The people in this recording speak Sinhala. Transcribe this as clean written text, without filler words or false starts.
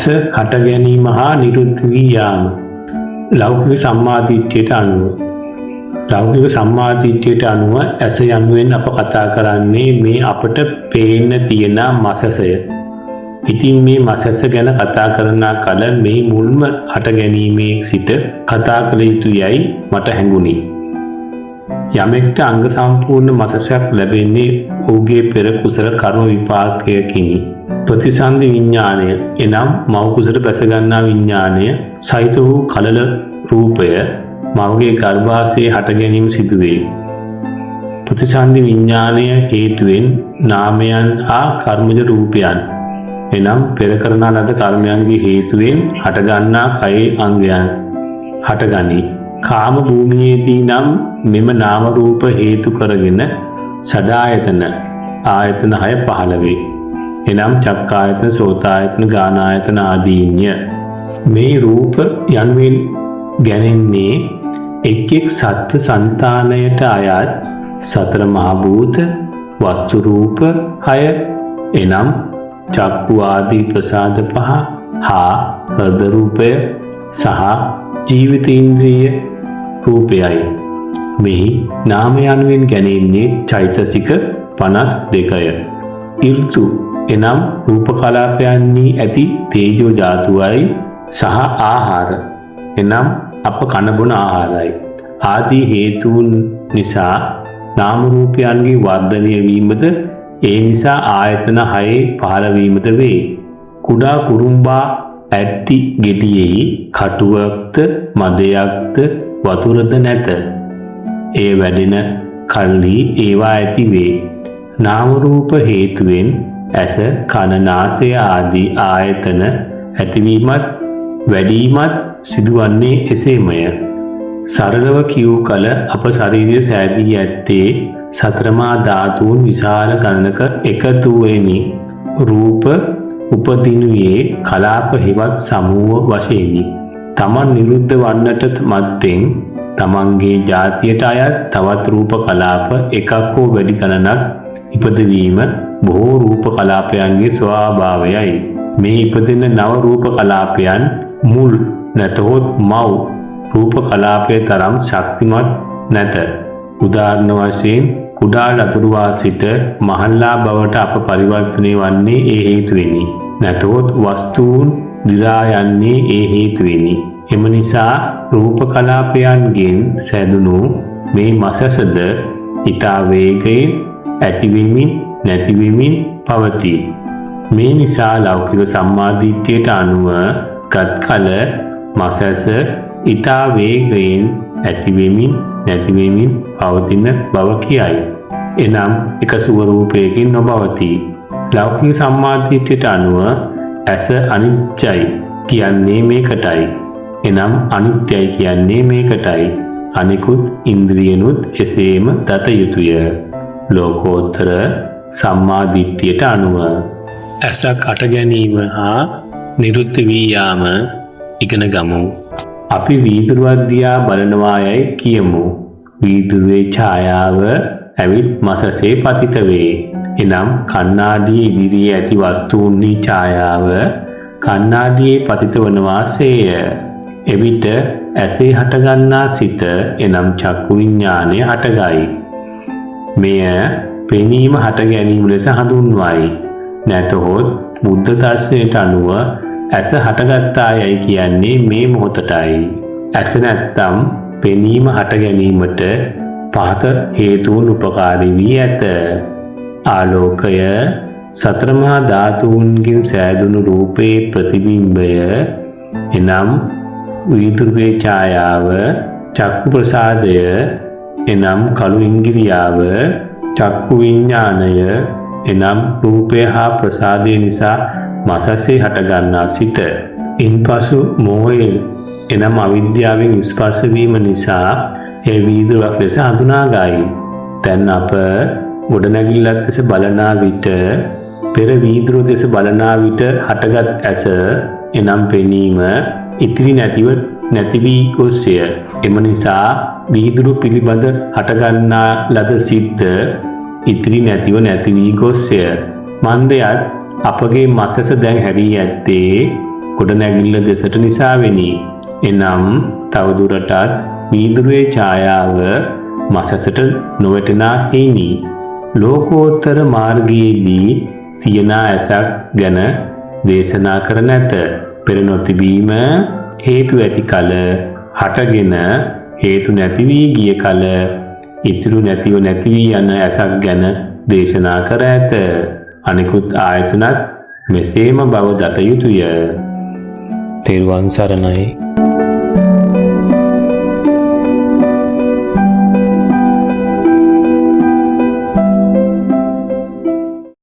ඇස හට ගැනීම හා නිරුද්ධ වී යාම. ලෞකික සම්මාදිට්ඨියට අනුව ඇස යනුවෙන් අප කතා කරන්නේ මේ අපට පේන්න තියෙන මසසය. ඉතින් මේ මසස ගැන කතා කරන කල මේ මුල්ම හට ගැනීමේ සිට කතා කළ යුතු යයි මට හැඟුණි. යමෙක්ට අංග සම්පූර්ණ මසසක් ලැබෙන්නේ ඔහුගේ පෙර කුසල කර්ම විපාකයකිනි. ප්‍රතිසන්දි විඥාණය එනම් මව කුසට බැස ගන්නා විඥාණය සහිත වූ කලල රූපය මවගේ ගර්භාෂයේ හට ගැනීම සිදුවේ. ප්‍රතිසන්දි විඥාණය හේතුවෙන් නාමයන් හා කර්මජ රූපයන් එනම් පෙර කරනා ලද කර්මයන්ගේ හේතුවෙන් හටගන්නා කයේ අංගයන් හටගනී. කාම භූමියේදී නම් මෙම නාම රූප හේතු කරගෙන සදායතන ආයතන 6 පහළ වේ. එනම් චක්කායතන, සෝතායතන, ගානායතන ආදීන්ය. මේ රූප යනුවෙන් ගැනෙන්නේ එක් එක් සත්ත්ව సంతානයට අයත් සතර මහා භූත වස්තු රූප 6 එනම් චක්කු ආදී ප්‍රසාද 5 හා හෘද රූපය සහ ජීවිත ඉන්ද්‍රිය රූපයයි. මෙහි නාම යනුවෙන් ගැනෙන්නේ චෛතසික 52ය. ඍතු එනම් රූප කලාපයන්හි ඇති තේජෝ ධාතුවයි සහ ආහාර එනම් අප කන බොන ආහාරයි. ආදී හේතුන් නිසා නාම රූපයන්ගේ වර්ධනය වීමද ඒ නිසා ආයතන 6 පහළ වීමද වේ. කුඩා කුරුම්බා ඇටි ගෙඩියෙහි කටුවක්ද මදයක්ද වතුරද නැත. ඒ වැඩෙන කල්හි ඒවා ඇති වේ. නාම රූප හේතුවෙන් ඇස කන නාසය ආදී ආයතන ඇතිවීමත් වැඩිවීමත් සිදුවන්නේ එසේමය. සරලව කියූ කල අප ශරීරය සෑදී ඇත්තේ සතරමා ධාතුන් විශාල ගණනක එකතුවෙනි. රූප උපදිනුයේ කලාප හෙවත් සමූහ වශයෙනි. තමන් නිරුද්ධ වන්නට මත්තෙන් තමන්ගේ ජාතියට අයත් තවත් රූප කලාප එකක් හෝ වැඩි ගණනක් ඉපදවීම බොහෝ රූප කලාපයන්ගේ ස්වභාවයයි. මේ ඉපදෙන නව රූප කලාපයන් මුල් නැතහොත් මව් රූප කලාපය තරම් ශක්තිමත් නැත. උදාහරණ වශයෙන් කුඩා ලතුරුවා සිට මහල්ලා බවට අප පරිවර්තනය වන්නේ ඒ හේතුවෙනි. නැතහොත් වස්තුන් දිරා යන්නේ ඒ හේතුවෙනි. එම නිසා රූප කලාපයන්ගෙන් සැදුණු මේ මසසද ඊතා වේගයෙන් ඇතිවෙමින් නැතිවෙමින් පවතී. මේ නිසා ලෞකික සම්මාදිට්ඨියට අනුව ගත් කල මසස ඊතා වේගයෙන් ඇතිවෙමින් නැතිවෙමින් පවතින බව කියයි. එනම් එක ස්වරූපයකින් නොපවතී. ලෞකික සම්මාදිට්ඨියට අනුව ඇස අනිත්‍යයි කියන්නේ මේකටයි. එනම් අනිත්‍යයි කියන්නේ මේකටයි. අනිකුත් ඉන්ද්‍රියනුත් එසේම දත යුතුය. ලෝකෝත්තර සම්මාදිට්ඨියට අනුව ඇසක් අට ගැනීම හා නිරුද්ධ වී යාම ඉගෙන ගමු. අපි වීදුරුවක් දිහා බලනවා යයි කියමු. වීදුරුවේ ඡායාව ඇවිත් මසසේ පතිත වේ. එනම් කණ්ණාඩියේ ඉදිරියේ ඇති වස්තුන්හි ඡායාව කණ්ණාඩියේ පතිත වනවාසේය. එවිට ඇසේ හටගන්නා සිත එනම් චක්කු විඥානය හටගයි. මෙය පෙනීම හට ගැනීම ලෙස හඳුන්වයි. නැතහොත් බුද්ධ දර්ශනයට අනුව ඇස හටගත්තා යයි කියන්නේ මේ මොහොතටයි. ඇස නැත්තම් පෙනීම හට ගැනීමට පහත හේතුන් උපකාරී වී ඇත. ආලෝකය සතර මහා ධාතුන්ගෙන් සෑදුණු රූපේ ප්‍රතිබිම්බය එනම් වීදුරුවේ ඡායාව චක්කු ප්‍රසාදය එනම් කළු ඉංගිරියාව චක්කු විඥානය එනම් රූපය හා ප්‍රසාදය නිසා මසසේ හටගන්නා සිත. ඉන්පසු මෝහය එනම් අවිද්‍යාවෙන් ස්පර්ශ වීම නිසා ඒ වීදුරුවක් ලෙස හඳුනාගයි. දැන් අප ගොඩනැගිල්ලක් දෙස බලනා විට පෙර වීදුරුව දෙස බලනා විට හටගත් ඇස එනම් පෙනීම ඉතිරි නැති වී ගොස්ය. එම නිසා වීදුරුව පිළිබඳ හටගන්නා ලද සිත් ඉතිරි නැතිව නැති වී ගොස්ය. මන්දයත් අපගේ මසස දැන් හැරී ඇත්තේ ගොඩනැගිල්ල දෙසට නිසාවෙනි. එනම් තවදුරටත් වීදුරුවේ ඡායාව මසසට නොවැටෙනා හේනි. ලෝකෝත්තර මාර්ගයේදී තියන ඇසක් ගැන දේශනා කර නැත. පෙර නොතිබීම හේතු ඇති කල හටගෙන හේතු නැති වී ගිය කල ඉතුරු නැතිව නැති වී යන ඇසක් ගැන දේශනා කර ඇත. අනිකුත් ආයතනත් මෙසේම බව දත යුතුය. තෙරුවන් සරණයි.